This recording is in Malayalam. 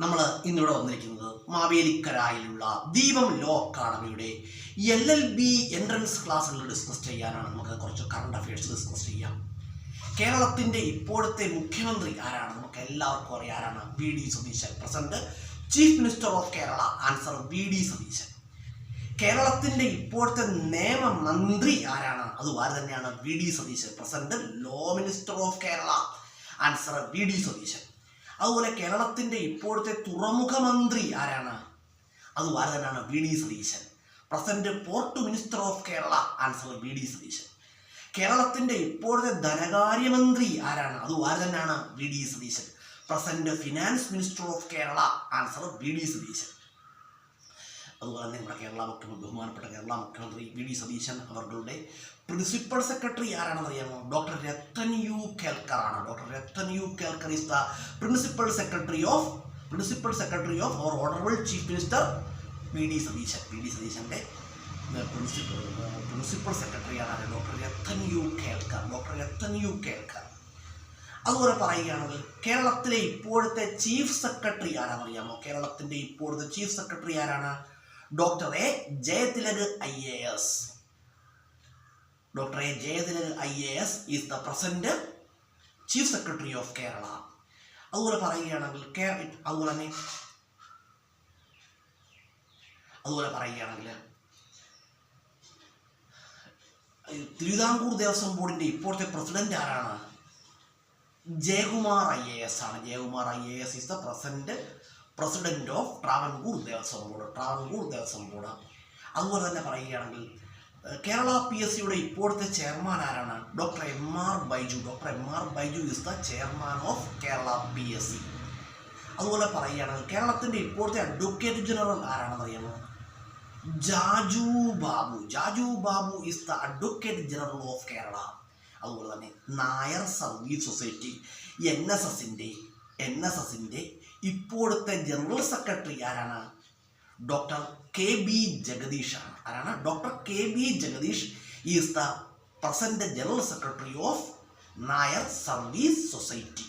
നമ്മൾ ഇന്നിവിടെ വന്നിരിക്കുന്നത് മാവേലിക്കരായിലുള്ള ദീപം ലോ അക്കാഡമിയുടെ LLB എൻട്രൻസ് ക്ലാസ്സുകൾ ഡിസ്കസ് ചെയ്യാനാണ്. നമുക്ക് കുറച്ച് കറണ്ട് അഫയേഴ്സ് ഡിസ്കസ് ചെയ്യാം. കേരളത്തിൻ്റെ ഇപ്പോഴത്തെ മുഖ്യമന്ത്രി ആരാണ്? നമുക്ക് എല്ലാവർക്കും അറിയാം ആരാണ്. VD Satheesan. Present chief minister of Kerala. Answer VD Satheesan. കേരളത്തിൻ്റെ ഇപ്പോഴത്തെ നിയമമന്ത്രി ആരാണ്? അത് ആര് തന്നെയാണ്? VD Satheesan. Present law minister of Kerala. Answer VD Satheesan. അതുപോലെ കേരളത്തിൻ്റെ ഇപ്പോഴത്തെ തുറമുഖ മന്ത്രി ആരാണ്? അത് ആര് തന്നെയാണ്? VD Satheesan. Present port minister of Kerala. Answer VD Satheesan. കേരളത്തിൻ്റെ ഇപ്പോഴത്തെ ധനകാര്യമന്ത്രി ആരാണ്? അത് ആര് തന്നെയാണ്? VD Satheesan. Present finance minister of Kerala. Answer VD Satheesan. അതുപോലെ തന്നെ നമ്മുടെ ബഹുമാനപ്പെട്ട കേരള മുഖ്യമന്ത്രി VD സതീശൻ അവരുടെ പ്രിൻസിപ്പൽ സെക്രട്ടറി ആരാണെന്ന് അറിയാമോ? ഡോക്ടർ രത്തൻ യു കേൽക്കർ ആണ്. Doctor Rattan U Kelkar is the principal secretary of our honourable chief minister VD Satheesan. VD സതീശൻ്റെ പ്രിൻസിപ്പൽ സെക്രട്ടറിയാണ് ഡോക്ടർ രത്തൻ യു കേൽക്കർ. അതുപോലെ പറയുകയാണെങ്കിൽ കേരളത്തിലെ ഇപ്പോഴത്തെ ചീഫ് സെക്രട്ടറി ആരാണെന്നറിയാമോ? കേരളത്തിൻ്റെ ഇപ്പോഴത്തെ ചീഫ് സെക്രട്ടറി ആരാണ്? Doctor A. Jayathilak IAS. Doctor A. Jayathilak IAS is the present chief secretary of Kerala. അതുപോലെ പറയുകയാണെങ്കിൽ തിരുവിതാംകൂർ ദേവസ്വം ബോർഡിൻ്റെ ഇപ്പോഴത്തെ പ്രസിഡന്റ് ആരാണ്? ജയകുമാർ IAS ആണ്. Jayakumar IAS is the president of Travancore Devaswom board. അതുപോലെ തന്നെ പറയുകയാണെങ്കിൽ കേരള PSCയുടെ ഇപ്പോഴത്തെ ചെയർമാൻ ആരാണ്? Doctor MR Baiju. Doctor MR Baiju is the chairman of Kerala PSC. അതുപോലെ പറയുകയാണെങ്കിൽ കേരളത്തിൻ്റെ ഇപ്പോഴത്തെ അഡ്വക്കേറ്റ് ജനറൽ ആരാണെന്ന് അറിയാമോ? Jaju Babu is the advocate general of Kerala. അതുപോലെ തന്നെ നായർ സർവീസ് സൊസൈറ്റി NSSൻ്റെ ഇപ്പോഴത്തെ ജനറൽ സെക്രട്ടറി ആരാണ്? ഡോക്ടർ KB ജഗദീഷ് ആണ്. ആരാണ്? Doctor KB Jagadish is the present general secretary of Nair service society.